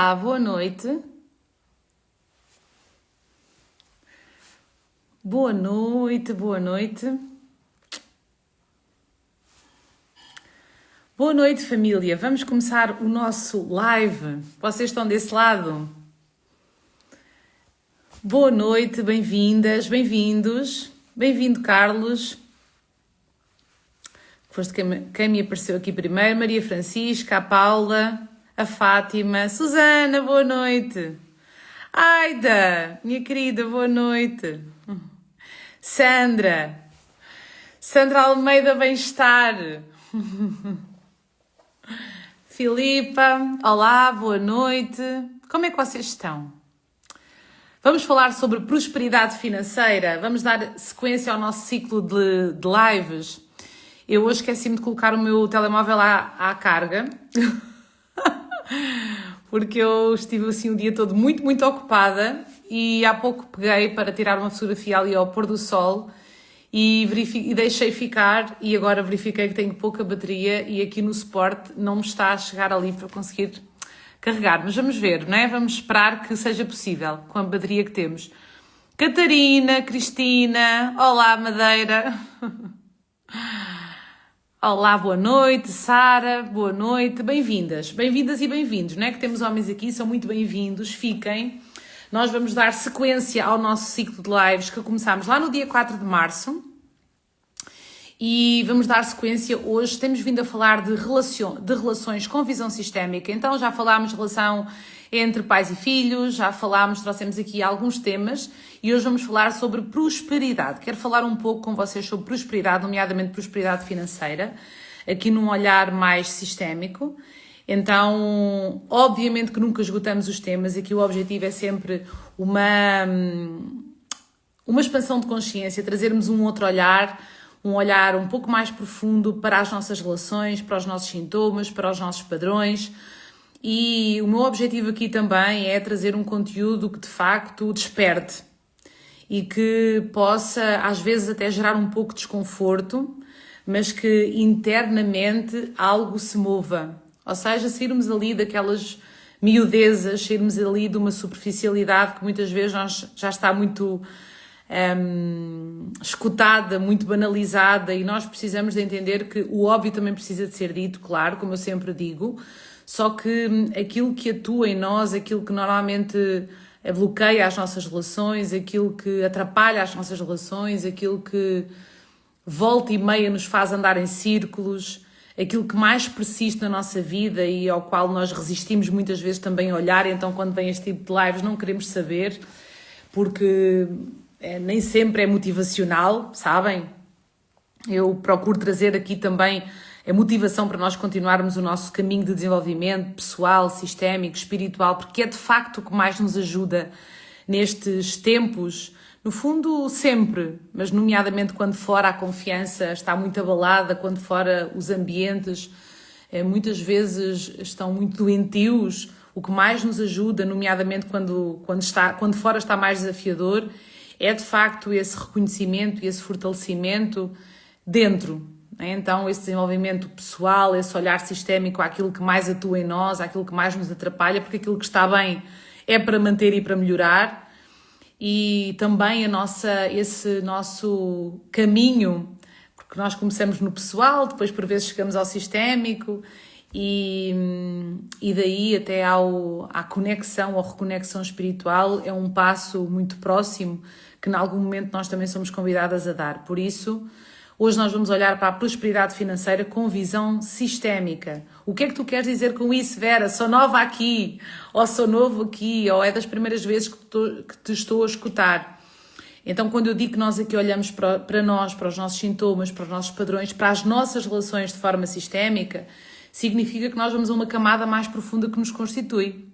Boa noite. Boa noite, boa noite. Boa noite, família. Vamos começar o nosso live. Vocês estão desse lado? Boa noite, bem-vindas, bem-vindos. Bem-vindo, Carlos. Foste quem me apareceu aqui primeiro. Maria Francisca, a Paula, a Fátima, Susana, boa noite. Aida, minha querida, boa noite. Sandra Almeida, bem-estar. Filipa, olá, boa noite. Como é que vocês estão? Vamos falar sobre prosperidade financeira. Vamos dar sequência ao nosso ciclo de lives. Eu hoje esqueci-me de colocar o meu telemóvel à carga. Porque eu estive assim o dia todo muito ocupada e há pouco peguei para tirar uma fotografia ali ao pôr do sol e deixei ficar e agora verifiquei que tenho pouca bateria e aqui no suporte não me está a chegar ali para conseguir carregar. Mas vamos ver, não é? Vamos esperar que seja possível com a bateria que temos. Catarina, Cristina, olá Madeira. Olá, boa noite, Sara, boa noite, bem-vindas e bem-vindos, não é que temos homens aqui, são muito bem-vindos, fiquem. Nós vamos dar sequência ao nosso ciclo de lives que começámos lá no dia 4 de março e vamos dar sequência hoje, temos vindo a falar de relações com visão sistémica, então já falámos de relação entre pais e filhos, já falámos, trouxemos aqui alguns temas e hoje vamos falar sobre prosperidade. Quero falar um pouco com vocês sobre prosperidade, nomeadamente prosperidade financeira, aqui num olhar mais sistémico. Então, obviamente que nunca esgotamos os temas, aqui o objetivo é sempre uma expansão de consciência, trazermos um outro olhar, um olhar um pouco mais profundo para as nossas relações, para os nossos sintomas, para os nossos padrões. E o meu objetivo aqui também é trazer um conteúdo que de facto desperte e que possa às vezes até gerar um pouco de desconforto, mas que internamente algo se mova. Ou seja, sairmos ali daquelas miudezas, sairmos ali de uma superficialidade que muitas vezes já está muito escutada, muito banalizada e nós precisamos de entender que o óbvio também precisa de ser dito, claro, como eu sempre digo, só que aquilo que atua em nós, aquilo que normalmente bloqueia as nossas relações, aquilo que atrapalha as nossas relações, aquilo que volta e meia nos faz andar em círculos, aquilo que mais persiste na nossa vida e ao qual nós resistimos muitas vezes também a olhar, então quando vem este tipo de lives não queremos saber, porque nem sempre é motivacional, sabem? Eu procuro trazer aqui também a motivação para nós continuarmos o nosso caminho de desenvolvimento pessoal, sistémico, espiritual, porque é de facto o que mais nos ajuda nestes tempos, no fundo sempre, mas nomeadamente quando fora a confiança está muito abalada, quando fora os ambientes muitas vezes estão muito doentios, o que mais nos ajuda, nomeadamente quando fora está mais desafiador, é de facto esse reconhecimento e esse fortalecimento dentro. Então esse desenvolvimento pessoal, esse olhar sistémico àquilo que mais atua em nós, àquilo que mais nos atrapalha, porque aquilo que está bem é para manter e para melhorar, e também esse nosso caminho, porque nós começamos no pessoal, depois por vezes chegamos ao sistémico e daí até à conexão ou reconexão espiritual é um passo muito próximo que em algum momento nós também somos convidadas a dar. Por isso, hoje nós vamos olhar para a prosperidade financeira com visão sistémica. O que é que tu queres dizer com isso, Vera? Sou nova aqui, ou sou novo aqui, ou é das primeiras vezes que te estou a escutar. Então, quando eu digo que nós aqui olhamos para nós, para os nossos sintomas, para os nossos padrões, para as nossas relações de forma sistémica, significa que nós vamos a uma camada mais profunda que nos constitui.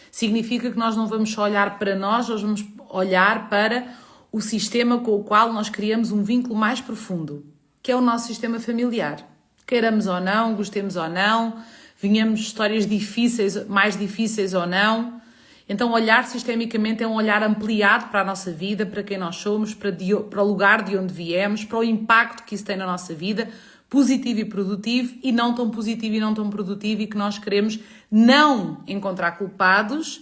Significa que nós não vamos só olhar para nós vamos olhar para o sistema com o qual nós criamos um vínculo mais profundo, que é o nosso sistema familiar. Queiramos ou não, gostemos ou não, venhamos de histórias difíceis, mais difíceis ou não. Então olhar sistemicamente é um olhar ampliado para a nossa vida, para quem nós somos, para o lugar de onde viemos, para o impacto que isso tem na nossa vida, positivo e produtivo e não tão positivo e não tão produtivo, e que nós queremos não encontrar culpados,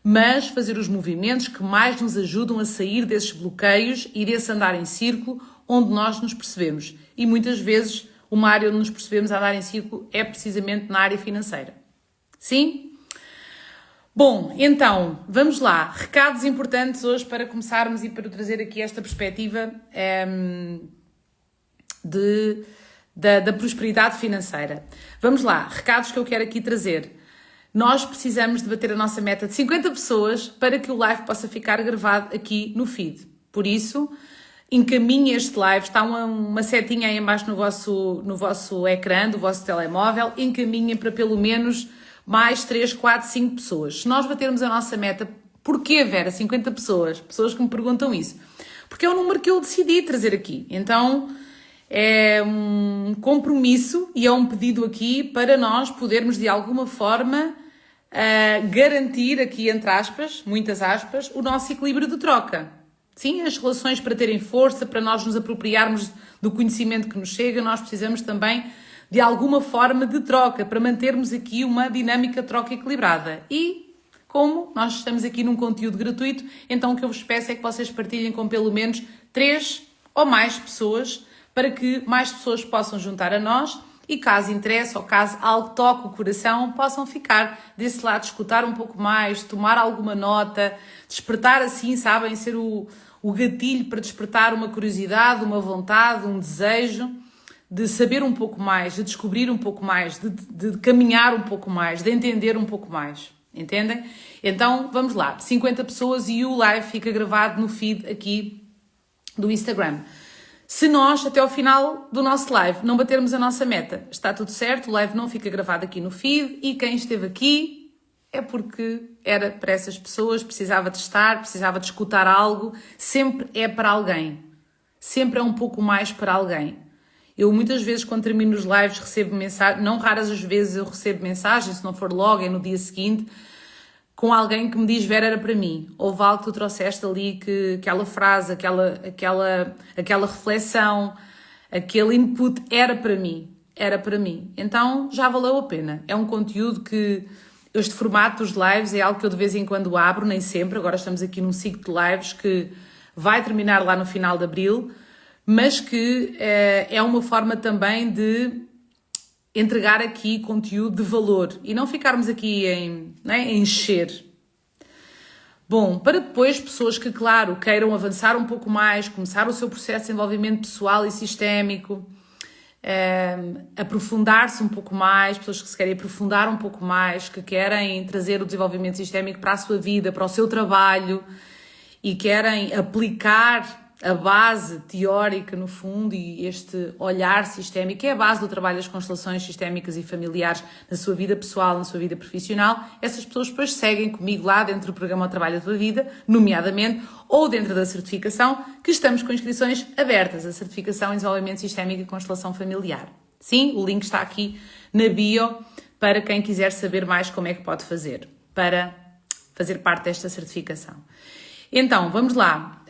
mas fazer os movimentos que mais nos ajudam a sair desses bloqueios e desse andar em círculo onde nós nos percebemos. E muitas vezes uma área onde nos percebemos a andar em círculo é precisamente na área financeira. Sim? Bom, então, vamos lá. Recados importantes hoje para começarmos e para trazer aqui esta perspectiva da prosperidade financeira. Vamos lá, recados que eu quero aqui trazer. Nós precisamos de bater a nossa meta de 50 pessoas para que o live possa ficar gravado aqui no feed. Por isso, encaminhe este live, está uma setinha aí embaixo no vosso ecrã, do vosso telemóvel, encaminhem para pelo menos mais 3, 4, 5 pessoas. Se nós batermos a nossa meta, porquê, Vera, 50 pessoas? Pessoas que me perguntam isso. Porque é o número que eu decidi trazer aqui. Então, é um compromisso e é um pedido aqui para nós podermos, de alguma forma, garantir aqui, entre aspas, muitas aspas, o nosso equilíbrio de troca. Sim, as relações para terem força, para nós nos apropriarmos do conhecimento que nos chega, nós precisamos também de alguma forma de troca, para mantermos aqui uma dinâmica de troca equilibrada. E, como nós estamos aqui num conteúdo gratuito, então o que eu vos peço é que vocês partilhem com pelo menos 3 ou mais pessoas, para que mais pessoas possam juntar a nós e, caso interesse ou caso algo toque o coração, possam ficar desse lado, escutar um pouco mais, tomar alguma nota, despertar assim, sabem, ser o gatilho para despertar uma curiosidade, uma vontade, um desejo de saber um pouco mais, de descobrir um pouco mais, de caminhar um pouco mais, de entender um pouco mais. Entendem? Então, vamos lá. 50 pessoas e o live fica gravado no feed aqui do Instagram. Se nós, até ao final do nosso live, não batermos a nossa meta, está tudo certo, o live não fica gravado aqui no feed e quem esteve aqui é porque era para essas pessoas, precisava de estar, precisava de escutar algo, sempre é para alguém. Sempre é um pouco mais para alguém. Eu muitas vezes, quando termino os lives, recebo mensagens, não raras as vezes eu recebo mensagens, se não for logo, é no dia seguinte, com alguém que me diz: Vera, era para mim. Houve algo que tu trouxeste ali, que aquela frase, aquela reflexão, aquele input era para mim. Era para mim. Então já valeu a pena. É um conteúdo que, este formato dos lives é algo que eu de vez em quando abro, nem sempre. Agora estamos aqui num ciclo de lives que vai terminar lá no final de abril, mas que é uma forma também de entregar aqui conteúdo de valor e não ficarmos aqui em encher. Bom, para depois pessoas que, claro, queiram avançar um pouco mais, começar o seu processo de desenvolvimento pessoal e sistémico, aprofundar-se um pouco mais, pessoas que se querem aprofundar um pouco mais, que querem trazer o desenvolvimento sistémico para a sua vida, para o seu trabalho e querem aplicar a base teórica, no fundo, e este olhar sistémico, que é a base do trabalho das constelações sistémicas e familiares na sua vida pessoal, na sua vida profissional, essas pessoas depois seguem comigo lá dentro do programa O Trabalho da Tua Vida, nomeadamente, ou dentro da certificação, que estamos com inscrições abertas, a certificação em desenvolvimento sistémico e constelação familiar. Sim, o link está aqui na bio, para quem quiser saber mais como é que pode fazer, para fazer parte desta certificação. Então, vamos lá.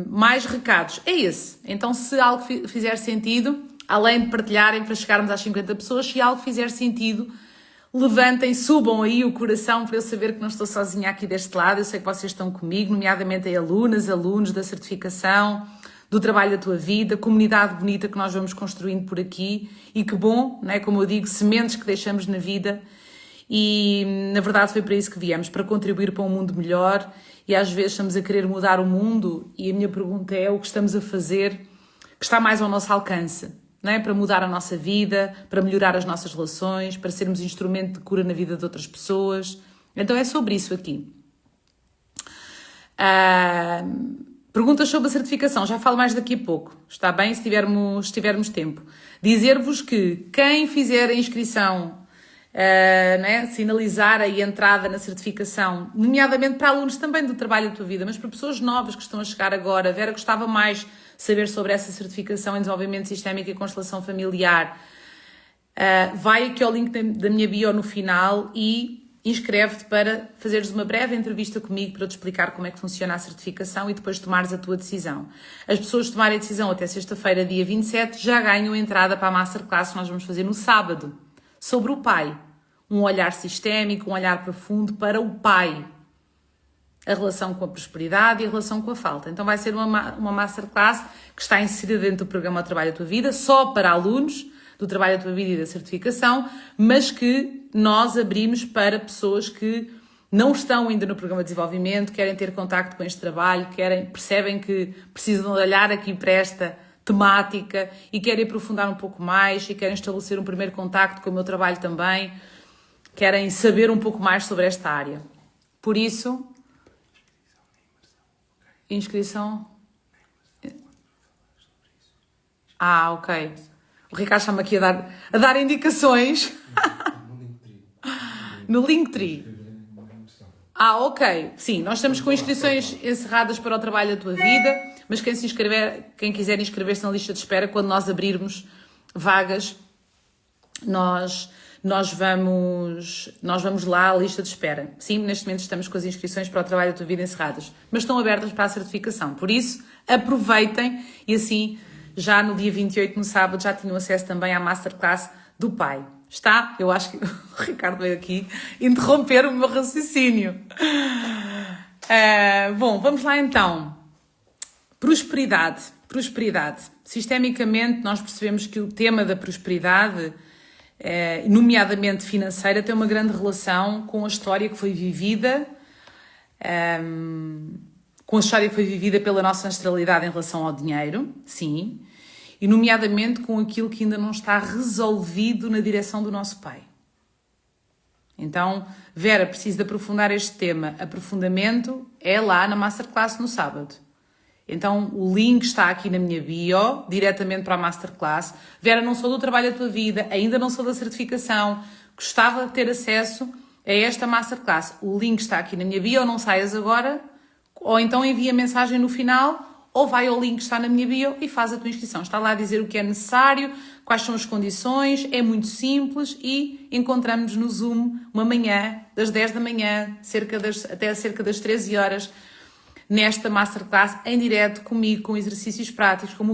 Mais recados. É esse. Então, se algo fizer sentido, além de partilharem para chegarmos às 50 pessoas, se algo fizer sentido, levantem, subam aí o coração para eu saber que não estou sozinha aqui deste lado. Eu sei que vocês estão comigo, nomeadamente aí alunos da certificação, do trabalho da tua vida, comunidade bonita que nós vamos construindo por aqui. E que bom, não é? Como eu digo, sementes que deixamos na vida. E, na verdade, foi para isso que viemos, para contribuir para um mundo melhor. E às vezes estamos a querer mudar o mundo e a minha pergunta é: o que estamos a fazer que está mais ao nosso alcance, não é? Para mudar a nossa vida, para melhorar as nossas relações, para sermos instrumento de cura na vida de outras pessoas. Então é sobre isso aqui. Perguntas sobre a certificação, já falo mais daqui a pouco, está bem? Se tivermos tempo. Dizer-vos que quem fizer a inscrição, sinalizar a entrada na certificação, nomeadamente para alunos também do Trabalho da Tua Vida, mas para pessoas novas que estão a chegar agora. Vera, gostava mais de saber sobre essa certificação em desenvolvimento sistémico e constelação familiar. Vai aqui ao link da minha bio no final e inscreve-te para fazeres uma breve entrevista comigo para eu te explicar como é que funciona a certificação e depois tomares a tua decisão. As pessoas que tomarem a decisão até sexta-feira, dia 27, já ganham entrada para a Masterclass que nós vamos fazer no sábado, sobre o pai. Um olhar sistémico, um olhar profundo para o pai. A relação com a prosperidade e a relação com a falta. Então vai ser uma Masterclass que está inserida dentro do programa O Trabalho da Tua Vida, só para alunos do Trabalho da Tua Vida e da certificação, mas que nós abrimos para pessoas que não estão ainda no programa de desenvolvimento, querem ter contacto com este trabalho, percebem que precisam de olhar aqui para esta temática e querem aprofundar um pouco mais e querem estabelecer um primeiro contacto com o meu trabalho também, querem saber um pouco mais sobre esta área. Por isso, inscrição... ok. O Ricardo está-me aqui a dar indicações. No Linktree. Ok. Sim, nós estamos com inscrições encerradas para o Trabalho da Tua Vida, mas quem quiser inscrever-se na lista de espera, quando nós abrirmos vagas, nós vamos lá à lista de espera. Sim, neste momento estamos com as inscrições para o Trabalho da Tua Vida encerradas, mas estão abertas para a certificação. Por isso, aproveitem e assim... Já no dia 28, no sábado, já tinham acesso também à Masterclass do pai. Está? Eu acho que o Ricardo veio aqui interromper o meu raciocínio. Bom, vamos lá então. Prosperidade. Sistemicamente, nós percebemos que o tema da prosperidade, nomeadamente financeira, tem uma grande relação com a história que foi vivida, pela nossa ancestralidade em relação ao dinheiro, sim, e nomeadamente com aquilo que ainda não está resolvido na direção do nosso pai. Então, Vera, preciso de aprofundar este tema. Aprofundamento é lá na Masterclass no sábado. Então, o link está aqui na minha bio, diretamente para a Masterclass. Vera, não sou do Trabalho da Tua Vida, ainda não sou da certificação, gostava de ter acesso a esta Masterclass. O link está aqui na minha bio, não saias agora... Ou então envia mensagem no final, ou vai ao link que está na minha bio e faz a tua inscrição. Está lá a dizer o que é necessário, quais são as condições, é muito simples e encontramos no Zoom uma manhã, das 10 da manhã, até cerca das 13 horas, nesta Masterclass, em direto comigo, com exercícios práticos, com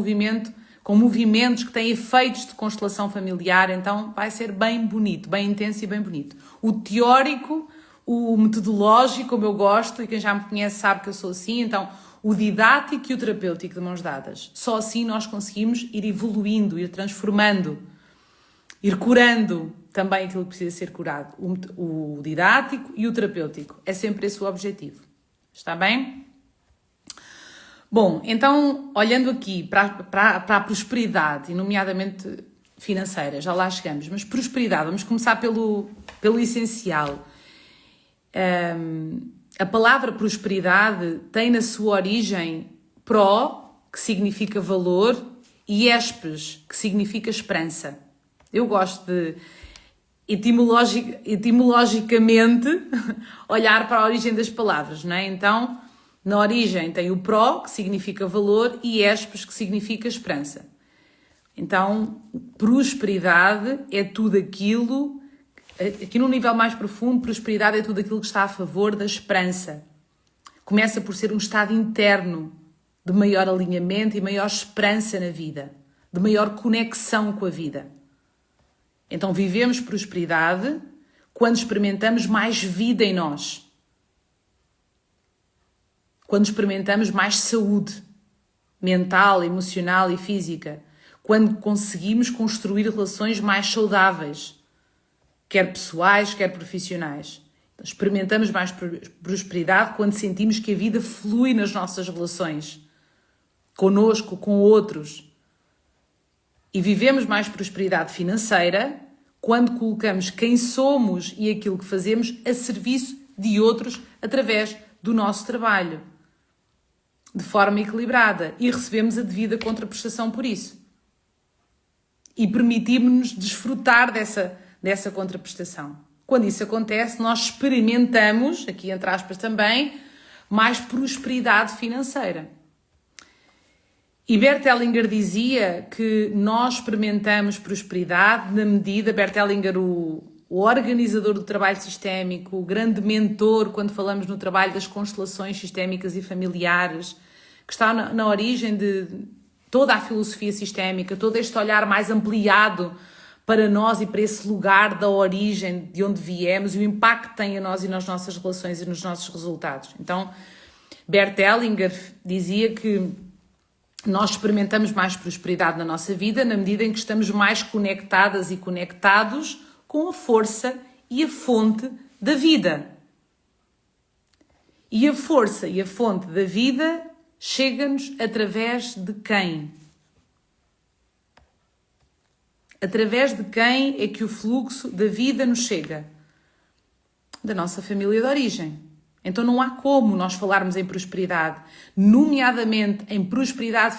movimentos que têm efeitos de constelação familiar. Então vai ser bem bonito, bem intenso e bem bonito. O teórico... O metodológico, como eu gosto, e quem já me conhece sabe que eu sou assim, então o didático e o terapêutico de mãos dadas. Só assim nós conseguimos ir evoluindo, ir transformando, ir curando também aquilo que precisa ser curado. O didático e o terapêutico. É sempre esse o objetivo. Está bem? Bom, então, olhando aqui para a prosperidade, e nomeadamente financeira, já lá chegamos, mas prosperidade, vamos começar pelo essencial. A palavra prosperidade tem na sua origem pró, que significa valor, e espes, que significa esperança. Eu gosto de etimologicamente olhar para a origem das palavras, não é? Então, na origem tem o pró, que significa valor, e espes, que significa esperança. Então, prosperidade é tudo aquilo... Aqui num nível mais profundo, prosperidade é tudo aquilo que está a favor da esperança. Começa por ser um estado interno de maior alinhamento e maior esperança na vida, de maior conexão com a vida. Então vivemos prosperidade quando experimentamos mais vida em nós. Quando experimentamos mais saúde mental, emocional e física. Quando conseguimos construir relações mais saudáveis, quer pessoais, quer profissionais. Então, experimentamos mais prosperidade quando sentimos que a vida flui nas nossas relações, connosco, com outros. E vivemos mais prosperidade financeira quando colocamos quem somos e aquilo que fazemos a serviço de outros através do nosso trabalho, de forma equilibrada, e recebemos a devida contraprestação por isso. E permitimos-nos desfrutar dessa contraprestação. Quando isso acontece, nós experimentamos, aqui entre aspas também, mais prosperidade financeira. E Bert Hellinger dizia que nós experimentamos prosperidade na medida, Bert Hellinger, o o organizador do trabalho sistémico, o grande mentor quando falamos no trabalho das constelações sistémicas e familiares, que está na origem de toda a filosofia sistémica, todo este olhar mais ampliado para nós e para esse lugar da origem, de onde viemos e o impacto que tem a nós e nas nossas relações e nos nossos resultados. Então, Bert Hellinger dizia que nós experimentamos mais prosperidade na nossa vida na medida em que estamos mais conectadas e conectados com a força e a fonte da vida. E a força e a fonte da vida chega-nos através de quem? Através de quem é que o fluxo da vida nos chega? Da nossa família de origem. Então não há como nós falarmos em prosperidade, nomeadamente em prosperidade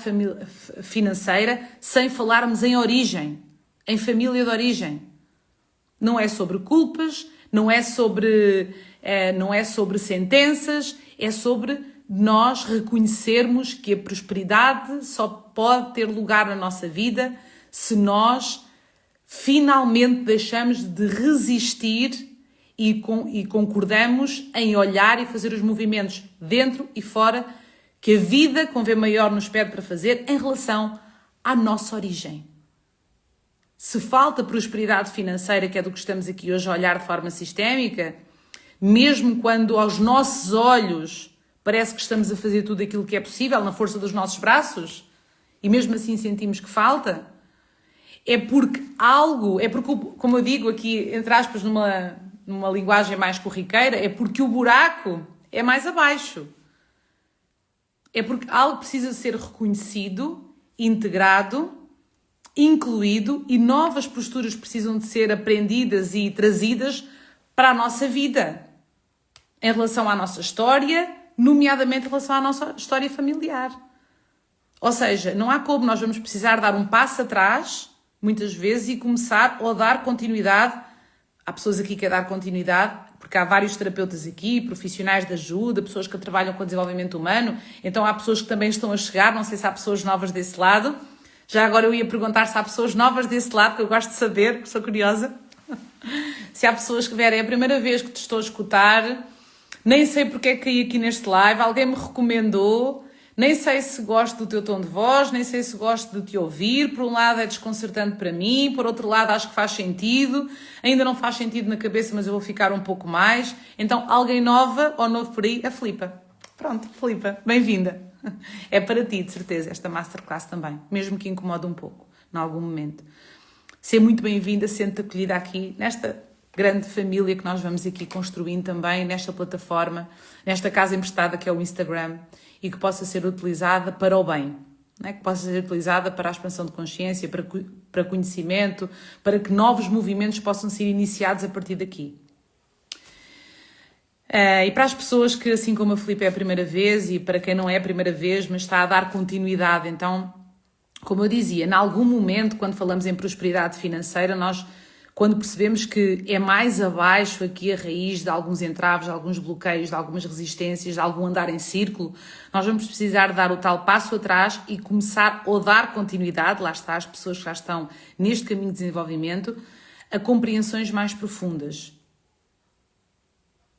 financeira, sem falarmos em origem, em família de origem. Não é sobre culpas, não é sobre sentenças, é sobre nós reconhecermos que a prosperidade só pode ter lugar na nossa vida se nós finalmente deixamos de resistir e concordamos em olhar e fazer os movimentos dentro e fora que a vida com V maior nos pede para fazer em relação à nossa origem. Se falta prosperidade financeira, que é do que estamos aqui hoje a olhar de forma sistémica, mesmo quando aos nossos olhos parece que estamos a fazer tudo aquilo que é possível na força dos nossos braços e mesmo assim sentimos que falta, é porque, como eu digo aqui, entre aspas, numa linguagem mais corriqueira, é porque o buraco é mais abaixo. É porque algo precisa ser reconhecido, integrado, incluído e novas posturas precisam de ser aprendidas e trazidas para a nossa vida. Em relação à nossa história, nomeadamente em relação à nossa história familiar. Ou seja, não há como nós vamos precisar dar um passo atrás, muitas vezes, e começar ou dar continuidade. Há pessoas aqui que querem dar continuidade, porque há vários terapeutas aqui, profissionais de ajuda, pessoas que trabalham com desenvolvimento humano, então há pessoas que também estão a chegar, não sei se há pessoas novas desse lado. Já agora eu ia perguntar se há pessoas novas desse lado, que eu gosto de saber, porque sou curiosa. Se há pessoas que vierem, é a primeira vez que te estou a escutar, nem sei porque é que caí aqui neste live, alguém me recomendou, nem sei se gosto do teu tom de voz, nem sei se gosto de te ouvir, por um lado é desconcertante para mim, por outro lado acho que faz sentido, ainda não faz sentido na cabeça, mas eu vou ficar um pouco mais. Então, alguém nova ou novo por aí? A Filipa. Pronto, Filipa, bem-vinda. É para ti, de certeza, esta masterclass também, mesmo que incomode um pouco, em algum momento. Seja muito bem-vinda, sente-te acolhida aqui, nesta grande família que nós vamos aqui construindo também, nesta plataforma, nesta casa emprestada que é o Instagram, e que possa ser utilizada para o bem, né? Que possa ser utilizada para a expansão de consciência, para conhecimento, para que novos movimentos possam ser iniciados a partir daqui. E para as pessoas que, assim como a Filipe, é a primeira vez, e para quem não é a primeira vez, mas está a dar continuidade, então, como eu dizia, em algum momento, quando falamos em prosperidade financeira, nós, quando percebemos que é mais abaixo aqui a raiz de alguns entraves, de alguns bloqueios, de algumas resistências, de algum andar em círculo, nós vamos precisar dar o tal passo atrás e começar a dar continuidade, lá está, as pessoas que já estão neste caminho de desenvolvimento, a compreensões mais profundas.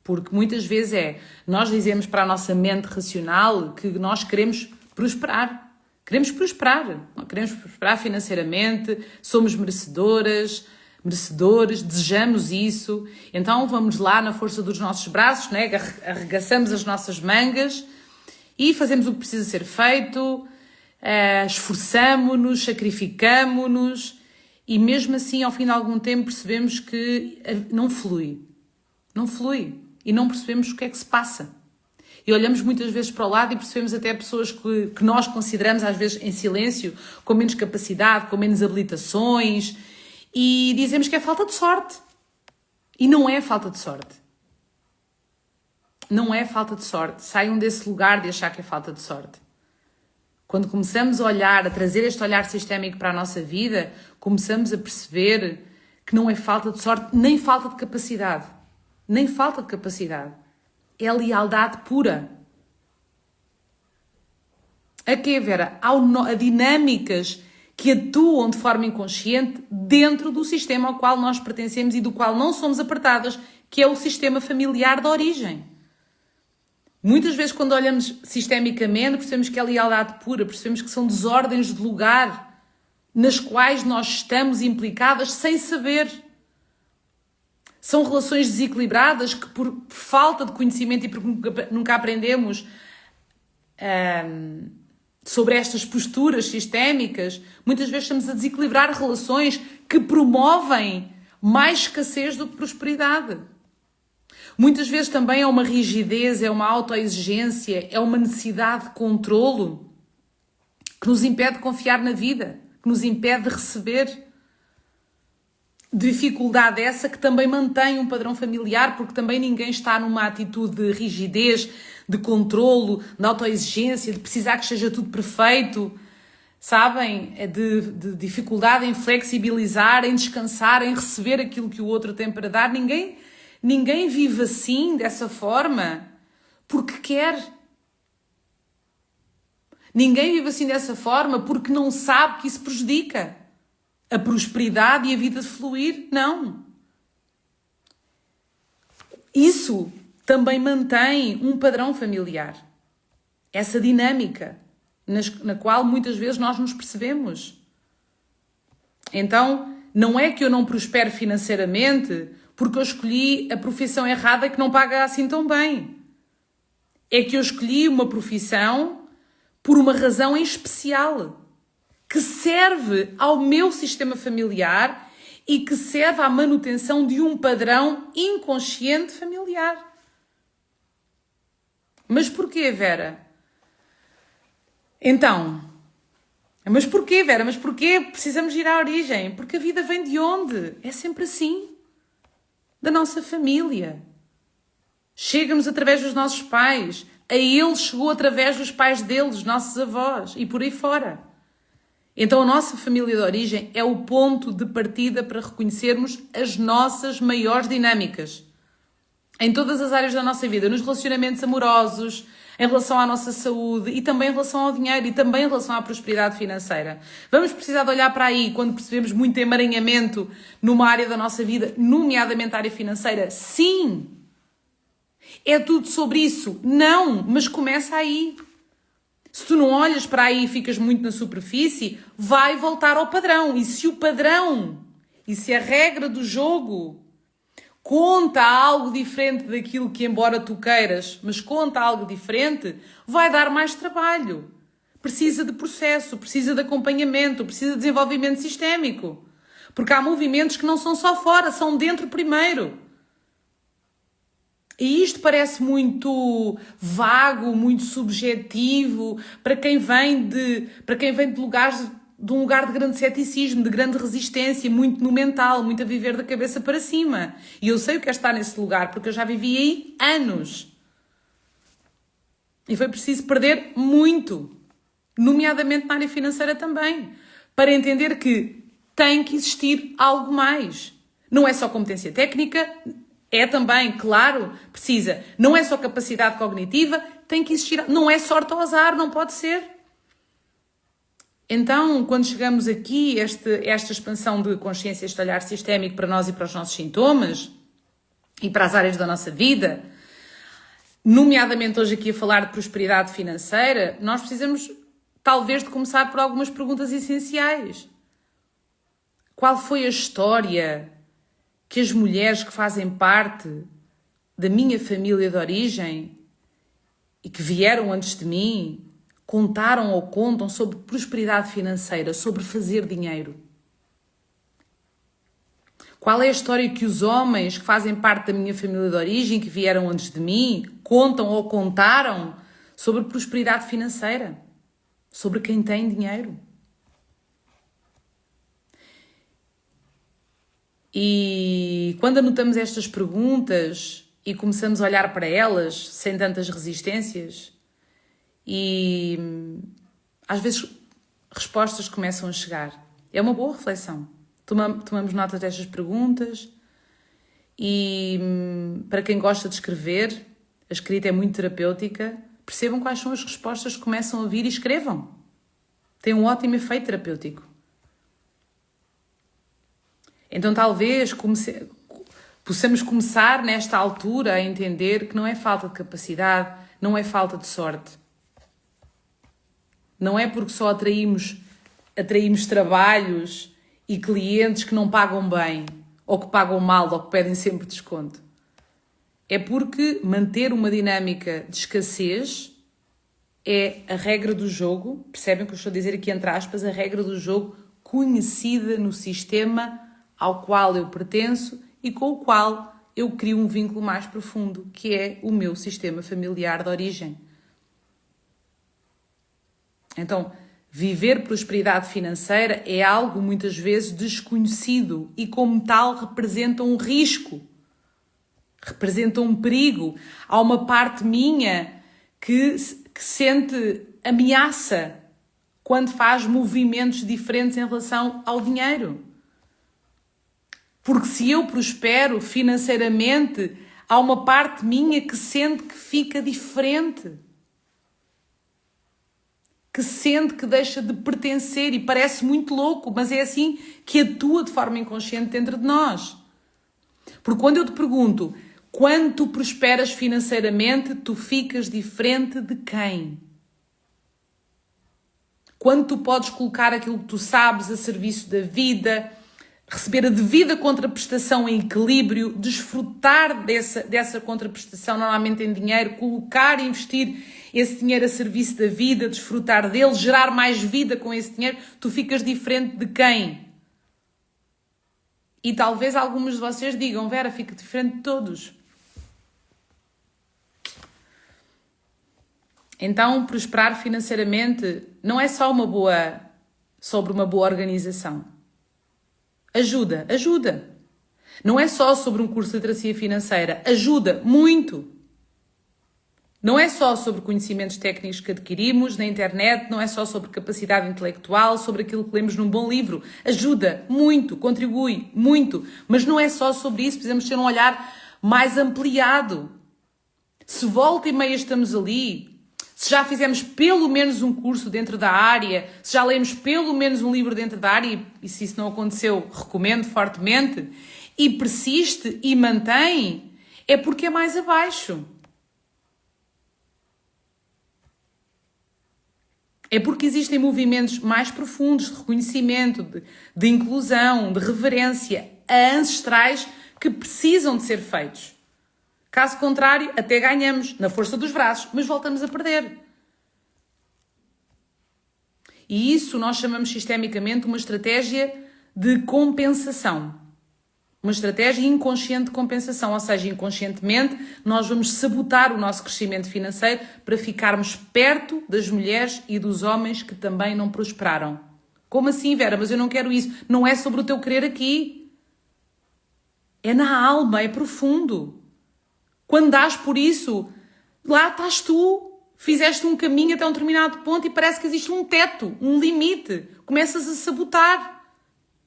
Porque muitas vezes nós dizemos para a nossa mente racional que nós queremos prosperar. Queremos prosperar financeiramente, somos merecedoras, merecedores, desejamos isso. Então vamos lá na força dos nossos braços, né? Arregaçamos as nossas mangas e fazemos o que precisa ser feito, esforçamo-nos, sacrificamo-nos e mesmo assim ao fim de algum tempo percebemos que não flui. Não flui. E não percebemos o que é que se passa. E olhamos muitas vezes para o lado e percebemos até pessoas que nós consideramos, às vezes, em silêncio, com menos capacidade, com menos habilitações, e dizemos que é falta de sorte. E não é falta de sorte. Não é falta de sorte. Saiam desse lugar de achar que é falta de sorte. Quando começamos a olhar, a trazer este olhar sistémico para a nossa vida, começamos a perceber que não é falta de sorte, nem falta de capacidade. Nem falta de capacidade. É a lealdade pura. A quê, Vera? Há dinâmicas que atuam de forma inconsciente dentro do sistema ao qual nós pertencemos e do qual não somos apartadas, que é o sistema familiar de origem. Muitas vezes, quando olhamos sistemicamente, percebemos que é lealdade pura, percebemos que são desordens de lugar nas quais nós estamos implicadas sem saber. São relações desequilibradas que, por falta de conhecimento e porque nunca aprendemos sobre estas posturas sistémicas, muitas vezes estamos a desequilibrar relações que promovem mais escassez do que prosperidade. Muitas vezes também é uma rigidez, é uma autoexigência, é uma necessidade de controlo que nos impede de confiar na vida, que nos impede de receber. Dificuldade essa que também mantém um padrão familiar, porque também ninguém está numa atitude de rigidez, de controlo, de autoexigência, de precisar que seja tudo perfeito, sabem? De dificuldade em flexibilizar, em descansar, em receber aquilo que o outro tem para dar. Ninguém vive assim, dessa forma, porque quer. Ninguém vive assim dessa forma porque não sabe que isso prejudica a prosperidade e a vida de fluir. Não. Isso também mantém um padrão familiar. Essa dinâmica na qual muitas vezes nós nos percebemos. Então, não é que eu não prospere financeiramente porque eu escolhi a profissão errada que não paga assim tão bem. É que eu escolhi uma profissão por uma razão em especial, que serve ao meu sistema familiar e que serve à manutenção de um padrão inconsciente familiar. Mas porquê, Vera? Então, mas porquê, Vera? Mas porquê precisamos ir à origem? Porque a vida vem de onde? É sempre assim. Da nossa família. Chega-nos através dos nossos pais. A eles chegou através dos pais deles, nossos avós, e por aí fora. Então a nossa família de origem é o ponto de partida para reconhecermos as nossas maiores dinâmicas. Em todas as áreas da nossa vida, nos relacionamentos amorosos, em relação à nossa saúde e também em relação ao dinheiro e também em relação à prosperidade financeira. Vamos precisar de olhar para aí quando percebemos muito emaranhamento numa área da nossa vida, nomeadamente a área financeira? Sim! É tudo sobre isso? Não! Mas começa aí. Se tu não olhas para aí e ficas muito na superfície, vai voltar ao padrão. E se o padrão, e se a regra do jogo conta algo diferente daquilo que, embora tu queiras, mas conta algo diferente, vai dar mais trabalho. Precisa de processo, precisa de acompanhamento, precisa de desenvolvimento sistémico. Porque há movimentos que não são só fora, são dentro primeiro. E isto parece muito vago, muito subjetivo, para quem vem de um lugar de grande ceticismo, de grande resistência, muito no mental, muito a viver da cabeça para cima. E eu sei o que é estar nesse lugar, porque eu já vivi aí anos. E foi preciso perder muito, nomeadamente na área financeira também, para entender que tem que existir algo mais. Não é só competência técnica, é também, claro, precisa. Não é só capacidade cognitiva, tem que existir. Não é sorte ao azar, não pode ser. Então, quando chegamos aqui, esta expansão de consciência, este olhar sistémico para nós e para os nossos sintomas e para as áreas da nossa vida, nomeadamente hoje aqui a falar de prosperidade financeira, nós precisamos talvez de começar por algumas perguntas essenciais. Qual foi a história que as mulheres que fazem parte da minha família de origem e que vieram antes de mim contaram ou contam sobre prosperidade financeira, sobre fazer dinheiro? Qual é a história que os homens que fazem parte da minha família de origem, que vieram antes de mim, contam ou contaram sobre prosperidade financeira? Sobre quem tem dinheiro? E quando anotamos estas perguntas e começamos a olhar para elas sem tantas resistências, e às vezes respostas começam a chegar. É uma boa reflexão. Tomamos nota destas perguntas e para quem gosta de escrever, a escrita é muito terapêutica, percebam quais são as respostas que começam a vir e escrevam. Tem um ótimo efeito terapêutico. Então talvez possamos começar nesta altura a entender que não é falta de capacidade, não é falta de sorte. Não é porque só atraímos trabalhos e clientes que não pagam bem, ou que pagam mal, ou que pedem sempre desconto. É porque manter uma dinâmica de escassez é a regra do jogo, percebem o que eu estou a dizer aqui entre aspas, a regra do jogo conhecida no sistema ao qual eu pertenço e com o qual eu crio um vínculo mais profundo, que é o meu sistema familiar de origem. Então, viver prosperidade financeira é algo muitas vezes desconhecido e como tal representa um risco, representa um perigo. Há uma parte minha que sente ameaça quando faz movimentos diferentes em relação ao dinheiro. Porque se eu prospero financeiramente, há uma parte minha que sente que fica diferente. Que sente que deixa de pertencer e parece muito louco, mas é assim que atua de forma inconsciente dentro de nós. Porque quando eu te pergunto, quando tu prosperas financeiramente, tu ficas diferente de quem? Quando tu podes colocar aquilo que tu sabes a serviço da vida, receber a devida contraprestação em equilíbrio, desfrutar dessa contraprestação, normalmente em dinheiro, colocar e investir esse dinheiro a serviço da vida, desfrutar dele, gerar mais vida com esse dinheiro, tu ficas diferente de quem? E talvez alguns de vocês digam, Vera, fica diferente de todos. Então, prosperar financeiramente não é só sobre uma boa organização. Ajuda. Não é só sobre um curso de literacia financeira, ajuda muito. Não é só sobre conhecimentos técnicos que adquirimos na internet, não é só sobre capacidade intelectual, sobre aquilo que lemos num bom livro. Ajuda muito, contribui muito, mas não é só sobre isso, precisamos ter um olhar mais ampliado. Se volta e meia estamos ali, se já fizemos pelo menos um curso dentro da área, se já lemos pelo menos um livro dentro da área, e se isso não aconteceu, recomendo fortemente, e persiste e mantém, é porque é mais abaixo. É porque existem movimentos mais profundos de reconhecimento, de inclusão, de reverência a ancestrais que precisam de ser feitos. Caso contrário, até ganhamos na força dos braços, mas voltamos a perder. E isso nós chamamos sistemicamente uma estratégia de compensação. Uma estratégia inconsciente de compensação, ou seja, inconscientemente nós vamos sabotar o nosso crescimento financeiro para ficarmos perto das mulheres e dos homens que também não prosperaram. Como assim, Vera? Mas eu não quero isso. Não é sobre o teu querer aqui. É na alma, é profundo. Quando dás por isso, lá estás tu. Fizeste um caminho até um determinado ponto e parece que existe um teto, um limite. Começas a sabotar.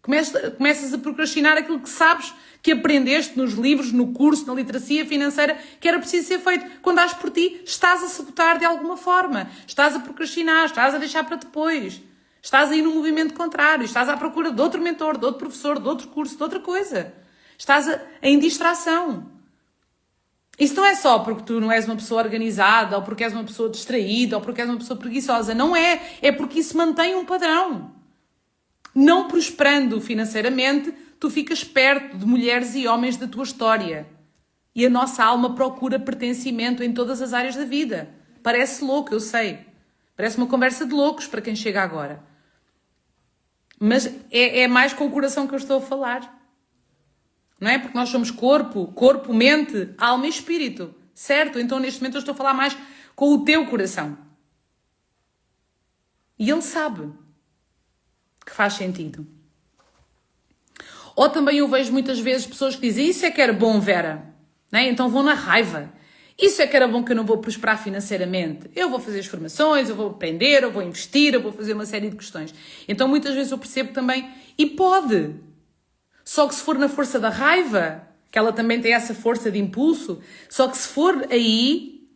Começas a procrastinar aquilo que sabes que aprendeste nos livros, no curso, na literacia financeira, que era preciso ser feito. Quando dás por ti, estás a sabotar de alguma forma. Estás a procrastinar, estás a deixar para depois. Estás a ir num movimento contrário. Estás à procura de outro mentor, de outro professor, de outro curso, de outra coisa. Estás em distração. Isso não é só porque tu não és uma pessoa organizada, ou porque és uma pessoa distraída, ou porque és uma pessoa preguiçosa. Não é. É porque isso mantém um padrão. Não prosperando financeiramente, tu ficas perto de mulheres e homens da tua história. E a nossa alma procura pertencimento em todas as áreas da vida. Parece louco, eu sei. Parece uma conversa de loucos para quem chega agora. Mas é mais com o coração que eu estou a falar. Não é? Porque nós somos corpo, mente, alma e espírito. Certo? Então neste momento eu estou a falar mais com o teu coração. E ele sabe que faz sentido. Ou também eu vejo muitas vezes pessoas que dizem isso é que era bom, Vera. Não é? Então vão na raiva. Isso é que era bom que eu não vou prosperar financeiramente. Eu vou fazer as formações, eu vou aprender, eu vou investir, eu vou fazer uma série de questões. Então muitas vezes eu percebo também, e pode. Só que se for na força da raiva, que ela também tem essa força de impulso, só que se for aí,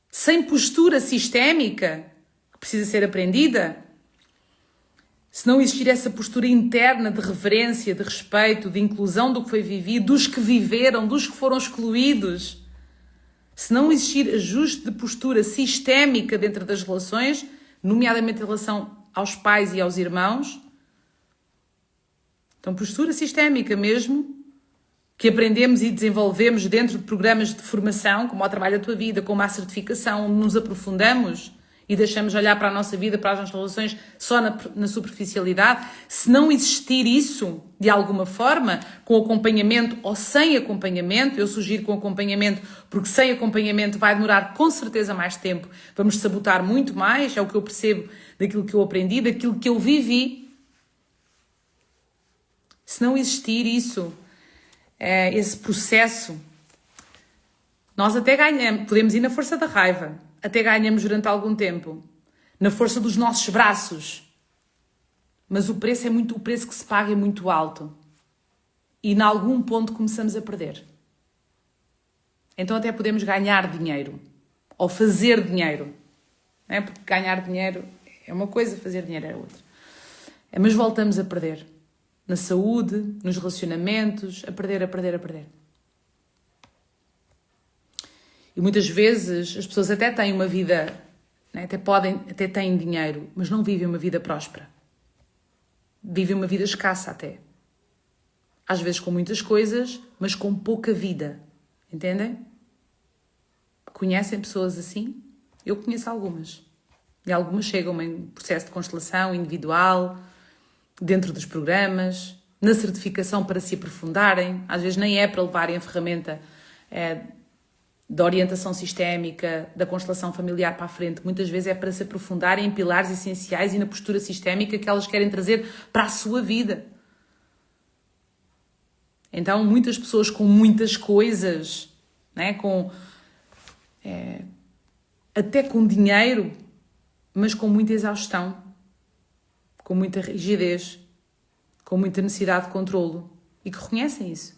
sem postura sistémica, que precisa ser aprendida, se não existir essa postura interna de reverência, de respeito, de inclusão do que foi vivido, dos que viveram, dos que foram excluídos, se não existir ajuste de postura sistémica dentro das relações, nomeadamente em relação aos pais e aos irmãos, então postura sistémica mesmo, que aprendemos e desenvolvemos dentro de programas de formação, como o Trabalho da Tua Vida, como a certificação, onde nos aprofundamos e deixamos olhar para a nossa vida, para as nossas relações, só na superficialidade. Se não existir isso, de alguma forma, com acompanhamento ou sem acompanhamento, eu sugiro com acompanhamento, porque sem acompanhamento vai demorar com certeza mais tempo, vamos sabotar muito mais, é o que eu percebo daquilo que eu aprendi, daquilo que eu vivi. Se não existir isso, esse processo, nós até ganhamos, podemos ir na força da raiva, até ganhamos durante algum tempo, na força dos nossos braços, mas o preço que se paga é muito alto e em algum ponto começamos a perder. Então até podemos ganhar dinheiro ou fazer dinheiro, não é? Porque ganhar dinheiro é uma coisa, fazer dinheiro é outra, mas voltamos a perder. Na saúde, nos relacionamentos, a perder. E muitas vezes as pessoas até têm uma vida, né, até têm dinheiro, mas não vivem uma vida próspera. Vivem uma vida escassa até. Às vezes com muitas coisas, mas com pouca vida. Entendem? Conhecem pessoas assim? Eu conheço algumas. E algumas chegam em processo de constelação individual, dentro dos programas, na certificação para se aprofundarem, às vezes nem é para levarem a ferramenta da orientação sistémica, da constelação familiar para a frente, muitas vezes é para se aprofundarem em pilares essenciais e na postura sistémica que elas querem trazer para a sua vida. Então, muitas pessoas com muitas coisas, né, até com dinheiro, mas com muita exaustão, com muita rigidez, com muita necessidade de controlo e que reconhecem isso,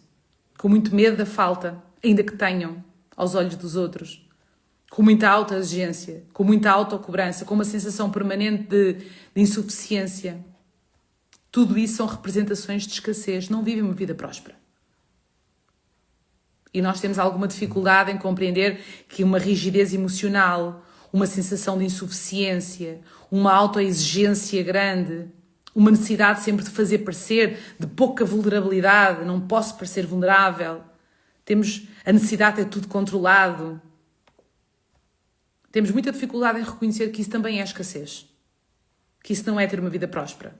com muito medo da falta, ainda que tenham, aos olhos dos outros, com muita autoexigência, com muita autocobrança, com uma sensação permanente de insuficiência. Tudo isso são representações de escassez, não vivem uma vida próspera. E nós temos alguma dificuldade em compreender que uma rigidez emocional, uma sensação de insuficiência, uma autoexigência grande, uma necessidade sempre de fazer parecer, de pouca vulnerabilidade, não posso parecer vulnerável, temos a necessidade de ter tudo controlado. Temos muita dificuldade em reconhecer que isso também é escassez, que isso não é ter uma vida próspera.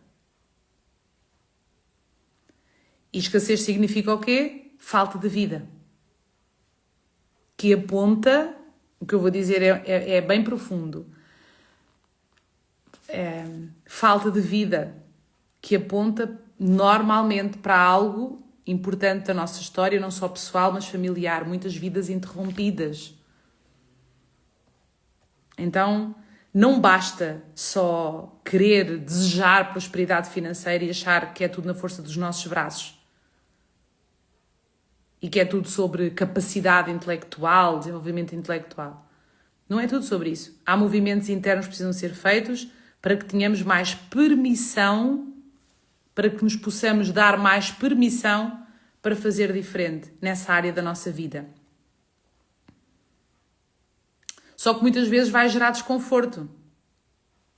E escassez significa o quê? Falta de vida. Que aponta, o que eu vou dizer é bem profundo, falta de vida, que aponta normalmente para algo importante da nossa história, não só pessoal, mas familiar, muitas vidas interrompidas. Então, não basta só querer, desejar prosperidade financeira e achar que é tudo na força dos nossos braços. E que é tudo sobre capacidade intelectual, desenvolvimento intelectual. Não é tudo sobre isso. Há movimentos internos que precisam ser feitos para que tenhamos mais permissão, para que nos possamos dar mais permissão para fazer diferente nessa área da nossa vida. Só que muitas vezes vai gerar desconforto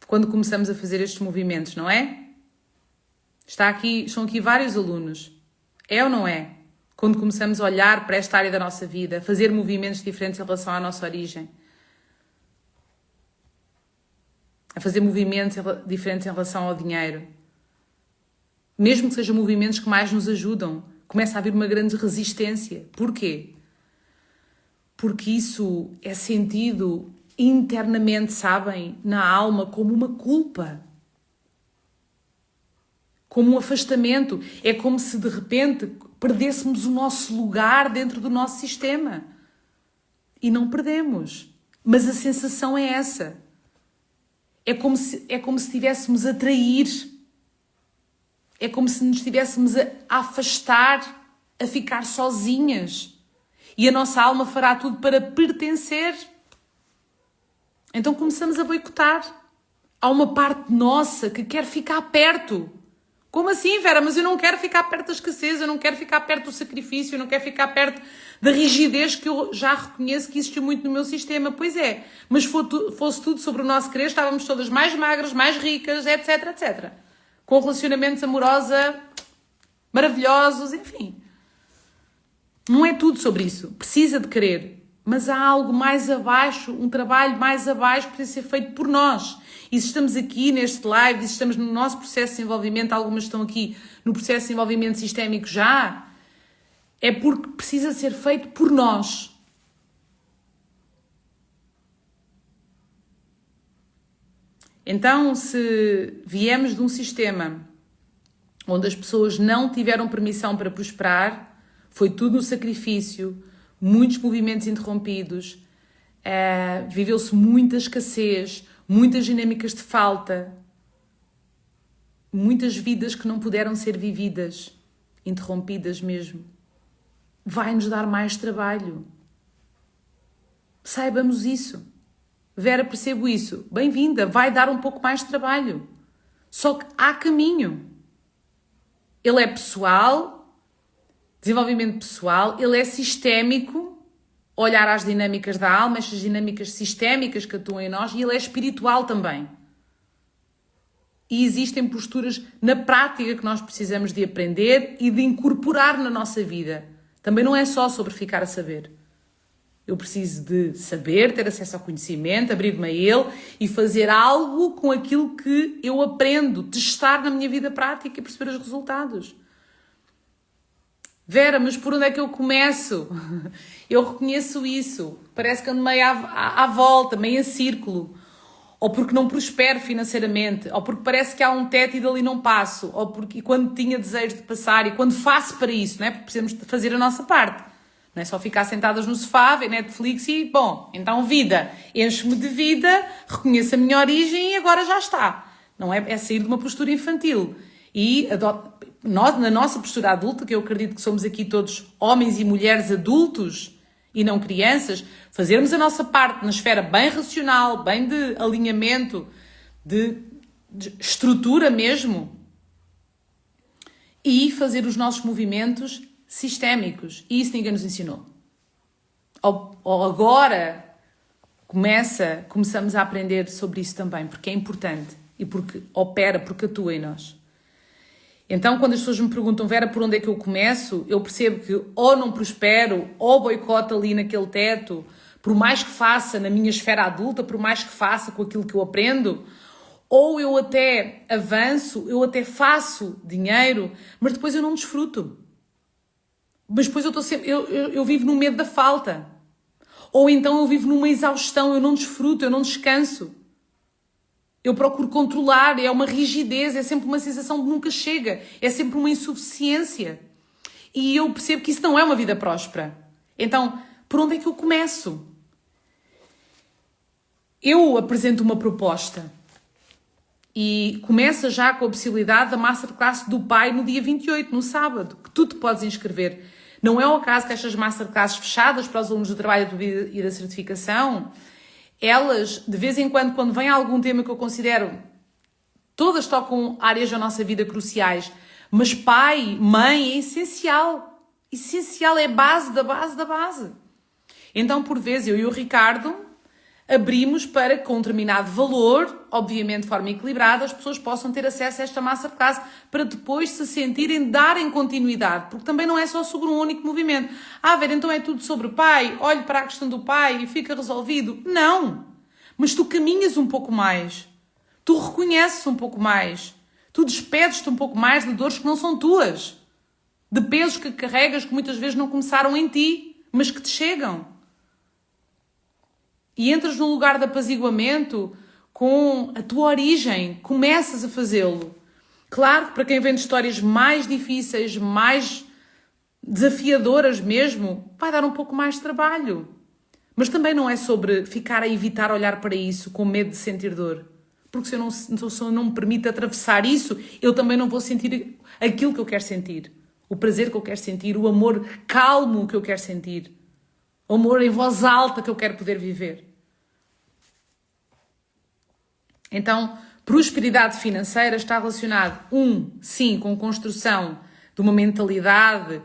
quando começamos a fazer estes movimentos, não é? Estão aqui vários alunos. É ou não é? Quando começamos a olhar para esta área da nossa vida, a fazer movimentos diferentes em relação à nossa origem, a fazer movimentos diferentes em relação ao dinheiro, mesmo que sejam movimentos que mais nos ajudam, começa a haver uma grande resistência. Porquê? Porque isso é sentido internamente, sabem, na alma, como uma culpa, como um afastamento. É como se de repente perdêssemos o nosso lugar dentro do nosso sistema. E não perdemos. Mas a sensação é essa. É como se estivéssemos a trair. É como se nos estivéssemos a afastar, a ficar sozinhas. E a nossa alma fará tudo para pertencer. Então começamos a boicotar há uma parte nossa que quer ficar perto. Como assim, Vera? Mas eu não quero ficar perto da escassez, eu não quero ficar perto do sacrifício, eu não quero ficar perto da rigidez que eu já reconheço que existiu muito no meu sistema. Pois é, mas fosse tudo sobre o nosso querer, estávamos todas mais magras, mais ricas, etc, etc. Com relacionamentos amorosos maravilhosos, enfim. Não é tudo sobre isso. Precisa de querer. Mas há algo mais abaixo, um trabalho mais abaixo que precisa ser feito por nós. E se estamos aqui neste live, e se estamos no nosso processo de desenvolvimento, algumas estão aqui no processo de desenvolvimento sistémico já, é porque precisa ser feito por nós. Então, se viemos de um sistema onde as pessoas não tiveram permissão para prosperar, foi tudo no sacrifício, muitos movimentos interrompidos, viveu-se muita escassez, muitas dinâmicas de falta, muitas vidas que não puderam ser vividas, interrompidas mesmo. Vai-nos dar mais trabalho. Saibamos isso. Vera, percebo isso. Bem-vinda, vai dar um pouco mais de trabalho. Só que há caminho. Ele é pessoal, desenvolvimento pessoal, ele é sistémico, olhar às dinâmicas da alma, estas dinâmicas sistémicas que atuam em nós, e ele é espiritual também. E existem posturas na prática que nós precisamos de aprender e de incorporar na nossa vida. Também não é só sobre ficar a saber. Eu preciso de saber, ter acesso ao conhecimento, abrir-me a ele e fazer algo com aquilo que eu aprendo, testar na minha vida prática e perceber os resultados. Vera, mas por onde é que eu começo? Eu reconheço isso. Parece que ando meio à volta, meio em círculo. Ou porque não prospero financeiramente, ou porque parece que há um teto e dali não passo, ou porque quando tinha desejo de passar e quando faço para isso, não é? Porque precisamos de fazer a nossa parte. Não é só ficar sentadas no sofá, ver Netflix e, bom, então vida. Encho-me de vida, reconheço a minha origem e agora já está. Não é? É sair de uma postura infantil. E nós, na nossa postura adulta, que eu acredito que somos aqui todos homens e mulheres adultos e não crianças, fazermos a nossa parte na esfera bem racional, bem de alinhamento, de estrutura mesmo, e fazer os nossos movimentos sistémicos. E isso ninguém nos ensinou. Ou agora começamos a aprender sobre isso também, porque é importante e porque opera, porque atua em nós. Então, quando as pessoas me perguntam, Vera, por onde é que eu começo? Eu percebo que ou não prospero, ou boicoto ali naquele teto, por mais que faça na minha esfera adulta, por mais que faça com aquilo que eu aprendo, ou eu até avanço, eu até faço dinheiro, mas depois eu não desfruto. Mas depois eu vivo no medo da falta. Ou então eu vivo numa exaustão, eu não desfruto, eu não descanso. Eu procuro controlar, é uma rigidez, é sempre uma sensação de nunca chega, é sempre uma insuficiência. E eu percebo que isso não é uma vida próspera. Então, por onde é que eu começo? Eu apresento uma proposta e começa já com a possibilidade da Masterclass do Pai no dia 28, no sábado, que tu te podes inscrever. Não é o acaso que estas Masterclasses fechadas para os alunos do trabalho e da certificação, elas, de vez em quando vem algum tema que eu considero, todas tocam áreas da nossa vida cruciais, mas pai, mãe é essencial. Essencial, é base da base da base. Então, por vezes, eu e o Ricardo abrimos para, com um determinado valor, obviamente de forma equilibrada, as pessoas possam ter acesso a esta Masterclass para depois se sentirem, darem continuidade, porque também não é só sobre um único movimento. Vera, então é tudo sobre o pai, olhe para a questão do pai e fica resolvido. Não! Mas tu caminhas um pouco mais, tu reconheces um pouco mais, tu despedes-te um pouco mais de dores que não são tuas, de pesos que carregas que muitas vezes não começaram em ti, mas que te chegam. E entras num lugar de apaziguamento com a tua origem, começas a fazê-lo. Claro que para quem vem de histórias mais difíceis, mais desafiadoras mesmo, vai dar um pouco mais de trabalho. Mas também não é sobre ficar a evitar olhar para isso com medo de sentir dor. Porque se eu não me permito atravessar isso, eu também não vou sentir aquilo que eu quero sentir. O prazer que eu quero sentir, o amor calmo que eu quero sentir. O amor em voz alta que eu quero poder viver. Então, Prosperidade financeira está relacionado, sim, com a construção de uma mentalidade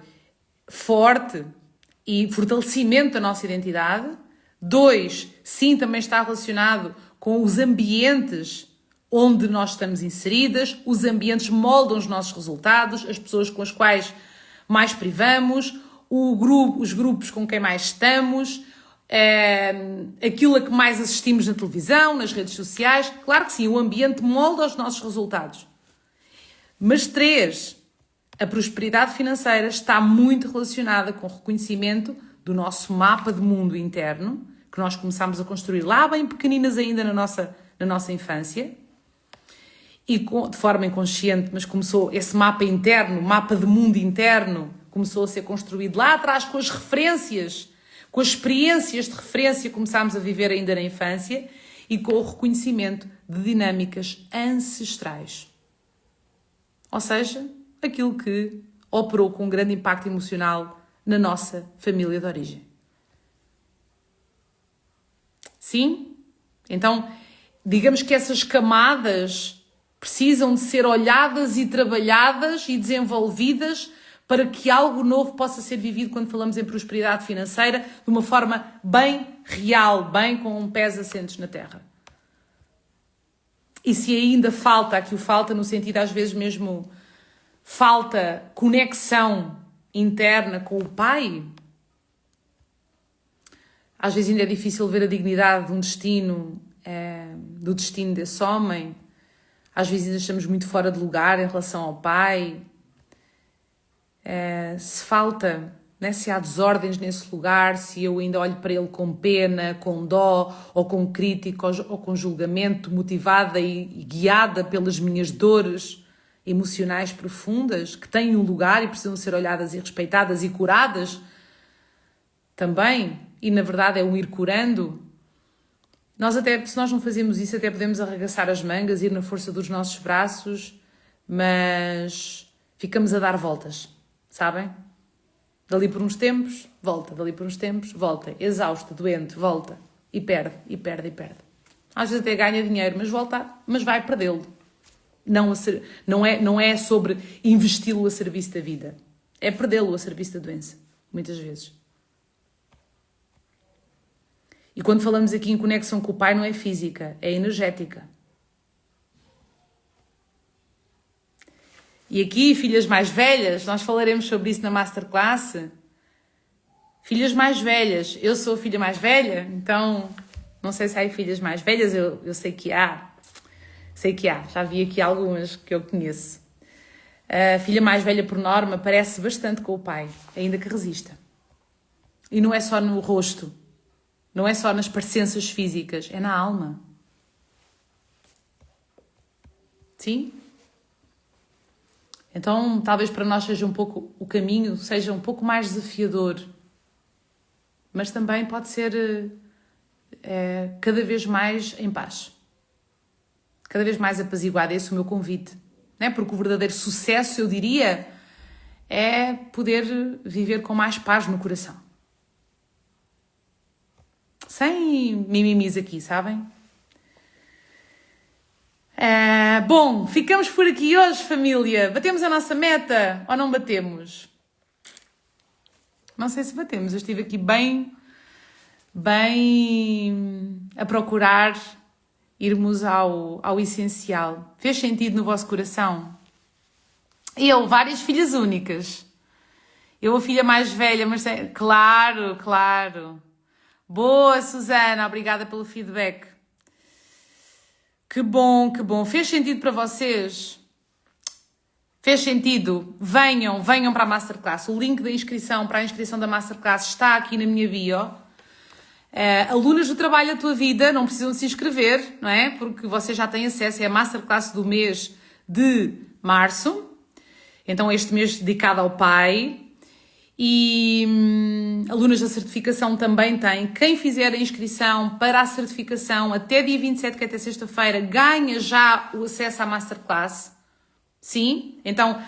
forte e fortalecimento da nossa identidade. 2, sim, também está relacionado com os ambientes onde nós estamos inseridas. Os ambientes moldam os nossos resultados, as pessoas com as quais mais privamos, os grupos com quem mais estamos, aquilo a que mais assistimos na televisão, nas redes sociais. Claro que sim, o ambiente molda os nossos resultados. Mas 3, a prosperidade financeira está muito relacionada com o reconhecimento do nosso mapa de mundo interno, que nós começámos a construir lá bem pequeninas ainda na nossa infância, e de forma inconsciente, mas começou esse mapa interno, mapa de mundo interno, começou a ser construído lá atrás com as referências, com as experiências de referência que começámos a viver ainda na infância e com o reconhecimento de dinâmicas ancestrais. Ou seja, aquilo que operou com um grande impacto emocional na nossa família de origem. Sim? Então, digamos que essas camadas precisam de ser olhadas e trabalhadas e desenvolvidas para que algo novo possa ser vivido quando falamos em prosperidade financeira de uma forma bem real, bem com pés assentes na terra. E se ainda falta, aqui o falta no sentido às vezes mesmo falta conexão interna com o pai, às vezes ainda é difícil ver a dignidade de um destino, do destino desse homem, às vezes ainda estamos muito fora de lugar em relação ao pai. Se falta, né, se há desordens nesse lugar, se eu ainda olho para ele com pena, com dó, ou com crítica, ou com julgamento, motivada e guiada pelas minhas dores emocionais profundas, que têm um lugar e precisam ser olhadas e respeitadas e curadas também, e na verdade é um ir curando. Nós até, se nós não fazemos isso, até podemos arregaçar as mangas, ir na força dos nossos braços, mas ficamos a dar voltas, sabem? Dali por uns tempos, volta, dali por uns tempos, volta, exausta, doente, volta, e perde, e perde, e perde. Às vezes até ganha dinheiro, mas volta, mas vai perdê-lo. Não é sobre investi-lo a serviço da vida, é perdê-lo a serviço da doença, muitas vezes. E quando falamos aqui em conexão com o pai, não é física, é energética. E aqui, filhas mais velhas, nós falaremos sobre isso na Masterclass. Filhas mais velhas, eu sou a filha mais velha, então não sei se há filhas mais velhas, eu sei que há. Sei que há, já vi aqui algumas que eu conheço. A filha mais velha, por norma, parece bastante com o pai, ainda que resista. E não é só no rosto, não é só nas parecenças físicas, é na alma. Sim? Então, talvez para nós seja um pouco, o caminho seja um pouco mais desafiador, mas também pode ser cada vez mais em paz, cada vez mais apaziguado. Esse é o meu convite, né? Porque o verdadeiro sucesso, eu diria, é poder viver com mais paz no coração. Sem mimimis aqui, sabem? Bom, ficamos por aqui hoje, família. Batemos a nossa meta ou não batemos? Não sei se batemos. Eu estive aqui bem a procurar irmos ao essencial. Fez sentido no vosso coração? Eu, várias filhas únicas. Eu, a filha mais velha, mas... Claro. Boa, Susana. Obrigada pelo feedback. Que bom. Fez sentido para vocês? Fez sentido? Venham para a Masterclass. O link da inscrição para a inscrição da Masterclass está aqui na minha bio. Alunas do Trabalho da Tua Vida não precisam se inscrever, não é? Porque vocês já têm acesso. É a Masterclass do mês de março. Então, este mês dedicado ao pai. E alunas da certificação também têm. Quem fizer a inscrição para a certificação até dia 27, que é até sexta-feira, ganha já o acesso à Masterclass. Sim? Então,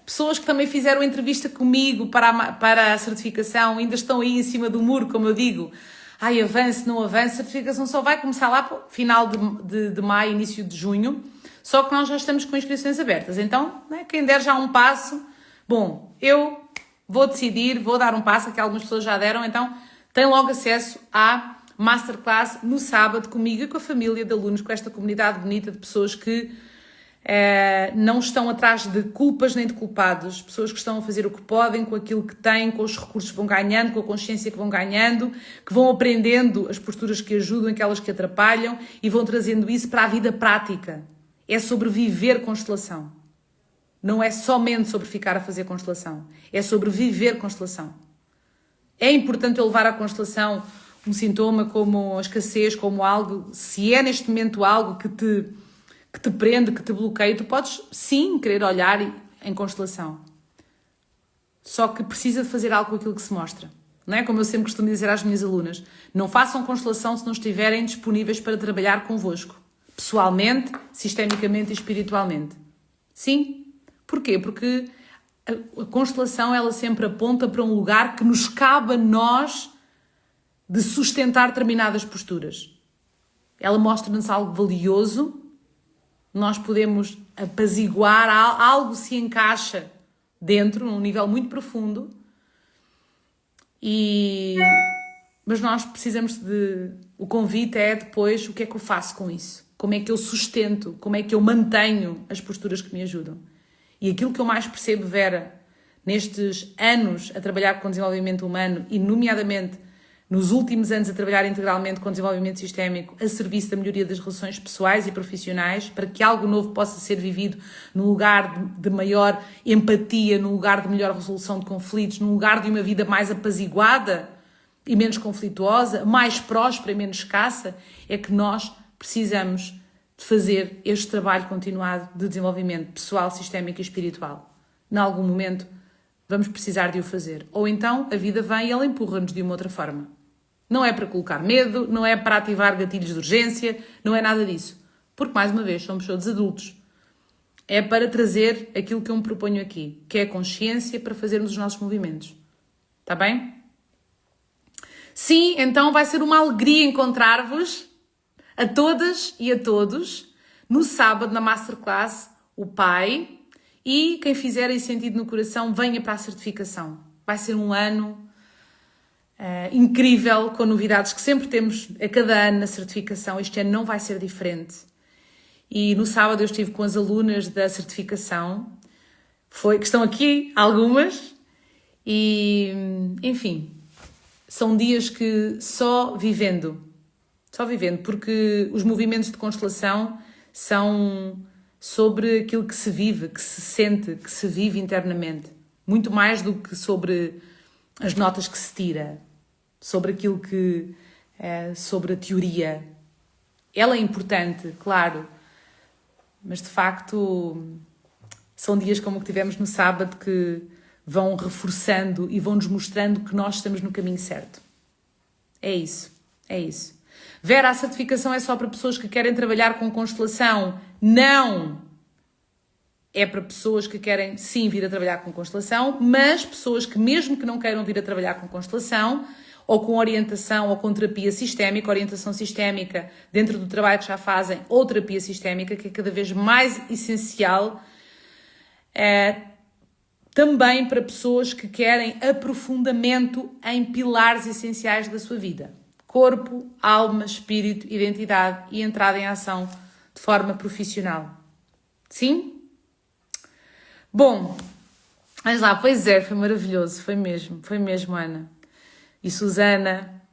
pessoas que também fizeram entrevista comigo para a certificação ainda estão aí em cima do muro, como eu digo. Avance, não avance. A certificação só vai começar lá para o final de maio, início de junho. só que nós já estamos com inscrições abertas. Então, né, quem der já um passo, bom, eu vou decidir, vou dar um passo, que algumas pessoas já deram, então tem logo acesso à Masterclass no sábado comigo e com a família de alunos, com esta comunidade bonita de pessoas que não estão atrás de culpas nem de culpados, pessoas que estão a fazer o que podem, com aquilo que têm, com os recursos que vão ganhando, com a consciência que vão ganhando, que vão aprendendo as posturas que ajudam, aquelas que atrapalham e vão trazendo isso para a vida prática. É sobre viver constelação. Não é somente sobre ficar a fazer constelação, é sobre viver constelação. É importante eu levar a constelação um sintoma como a escassez, como algo, se é neste momento algo que te prende, que te bloqueia, tu podes sim querer olhar em constelação. Só que precisa de fazer algo com aquilo que se mostra. Não é? Como eu sempre costumo dizer às minhas alunas, não façam constelação se não estiverem disponíveis para trabalhar convosco. Pessoalmente, sistemicamente e espiritualmente. Sim. Porquê? Porque a constelação ela sempre aponta para um lugar que nos cabe a nós de sustentar determinadas posturas. Ela mostra-nos algo valioso, nós podemos apaziguar, algo se encaixa dentro, num nível muito profundo, mas nós precisamos de... O convite é depois o que é que eu faço com isso? Como é que eu sustento? Como é que eu mantenho as posturas que me ajudam? E aquilo que eu mais percebo, Vera, nestes anos a trabalhar com desenvolvimento humano e nomeadamente nos últimos anos a trabalhar integralmente com desenvolvimento sistémico a serviço da melhoria das relações pessoais e profissionais, para que algo novo possa ser vivido num lugar de maior empatia, num lugar de melhor resolução de conflitos, num lugar de uma vida mais apaziguada e menos conflituosa, mais próspera e menos escassa, é que nós precisamos de fazer este trabalho continuado de desenvolvimento pessoal, sistémico e espiritual. Em algum momento vamos precisar de o fazer. Ou então a vida vem e ela empurra-nos de uma outra forma. Não é para colocar medo, não é para ativar gatilhos de urgência, não é nada disso. Porque, mais uma vez, somos todos adultos. É para trazer aquilo que eu me proponho aqui, que é a consciência para fazermos os nossos movimentos. Está bem? Sim, então vai ser uma alegria encontrar-vos, a todas e a todos, no sábado na Masterclass, o Pai, e quem fizer esse sentido no coração, venha para a certificação. Vai ser um ano incrível, com novidades que sempre temos a cada ano na certificação. Este ano não vai ser diferente. E no sábado eu estive com as alunas da certificação, que estão aqui, algumas, e enfim, são dias que só vivendo, porque os movimentos de constelação são sobre aquilo que se vive, que se sente, que se vive internamente. Muito mais do que sobre as notas que se tira, sobre aquilo que... sobre a teoria. Ela é importante, claro, mas de facto são dias como o que tivemos no sábado que vão reforçando e vão nos mostrando que nós estamos no caminho certo. É isso, é isso. Vera, a certificação é só para pessoas que querem trabalhar com constelação? Não! É para pessoas que querem, sim, vir a trabalhar com constelação, mas pessoas que mesmo que não queiram vir a trabalhar com constelação, ou com orientação, ou com terapia sistémica, orientação sistémica dentro do trabalho que já fazem, ou terapia sistémica, que é cada vez mais essencial, também para pessoas que querem aprofundamento em pilares essenciais da sua vida. Corpo, alma, espírito, identidade e entrada em ação de forma profissional. Sim? Bom, mas lá, pois é, foi maravilhoso, foi mesmo, Ana. E Susana.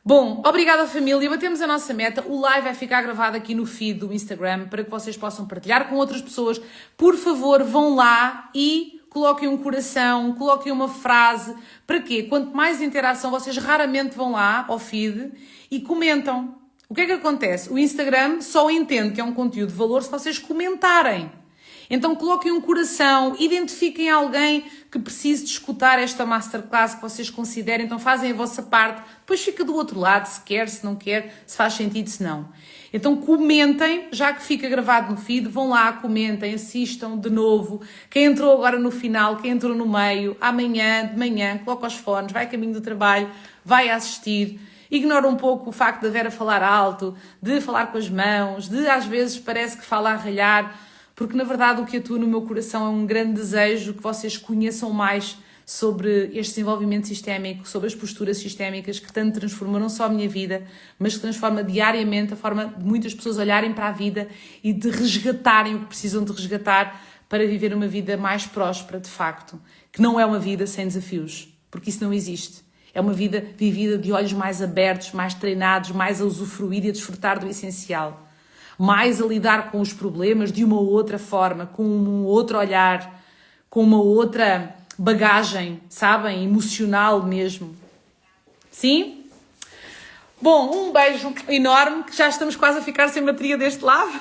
Bom, obrigada família, batemos a nossa meta. O live vai ficar gravado aqui no feed do Instagram para que vocês possam partilhar com outras pessoas. Por favor, vão lá e coloquem um coração, coloquem uma frase. Para quê? Quanto mais interação, vocês raramente vão lá ao feed e comentam. O que é que acontece? O Instagram só entende que é um conteúdo de valor se vocês comentarem. Então coloquem um coração, identifiquem alguém que precise de escutar esta Masterclass, que vocês considerem, então fazem a vossa parte, depois fica do outro lado, se quer, se não quer, se faz sentido, se não. Então comentem, já que fica gravado no feed, vão lá, comentem, assistam de novo. Quem entrou agora no final, quem entrou no meio, amanhã, de manhã, coloca os fones, vai a caminho do trabalho, vai assistir. Ignora um pouco o facto da Vera falar alto, de falar com as mãos, de às vezes parece que fala a ralhar, porque na verdade o que atua no meu coração é um grande desejo que vocês conheçam mais sobre este desenvolvimento sistémico, sobre as posturas sistémicas que tanto transformam não só a minha vida, mas que transforma diariamente a forma de muitas pessoas olharem para a vida e de resgatarem o que precisam de resgatar para viver uma vida mais próspera, de facto, que não é uma vida sem desafios, porque isso não existe. É uma vida vivida de olhos mais abertos, mais treinados, mais a usufruir e a desfrutar do essencial, mais a lidar com os problemas de uma outra forma, com um outro olhar, com uma outra bagagem, sabem? Emocional mesmo. Sim? Bom, um beijo enorme, que já estamos quase a ficar sem bateria deste lado.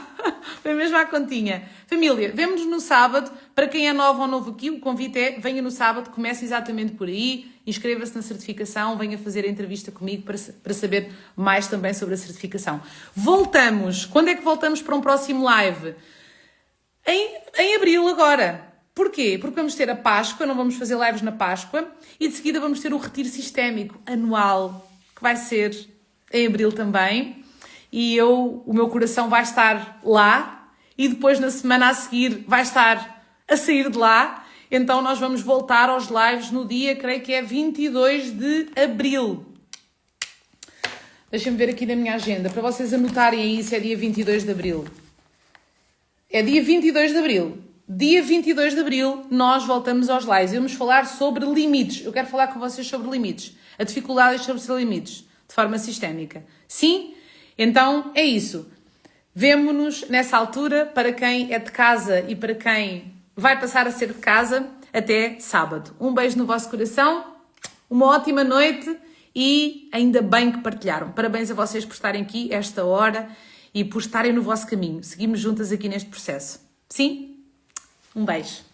Foi mesmo à continha. Família, vemo-nos no sábado. Para quem é novo ou novo aqui, o convite é, venha no sábado, comece exatamente por aí, inscreva-se na certificação, venha fazer a entrevista comigo para saber mais também sobre a certificação. Voltamos. Quando é que voltamos para um próximo live? Em abril agora. Porquê? Porque vamos ter a Páscoa, não vamos fazer lives na Páscoa, e de seguida vamos ter o Retiro Sistémico anual, que vai ser em abril também, e o meu coração vai estar lá, e depois na semana a seguir vai estar a sair de lá, então nós vamos voltar aos lives no dia, creio que é 22 de abril. Deixem-me ver aqui na minha agenda, para vocês anotarem aí se é dia 22 de abril. É dia 22 de abril. Dia 22 de abril, nós voltamos aos lives. Vamos falar sobre limites. Eu quero falar com vocês sobre limites. A dificuldade de estabelecer limites, de forma sistémica. Sim? Então, é isso. Vemo-nos nessa altura, para quem é de casa e para quem vai passar a ser de casa, até sábado. Um beijo no vosso coração, uma ótima noite e ainda bem que partilharam. Parabéns a vocês por estarem aqui esta hora e por estarem no vosso caminho. Seguimos juntas aqui neste processo. Sim? Um beijo.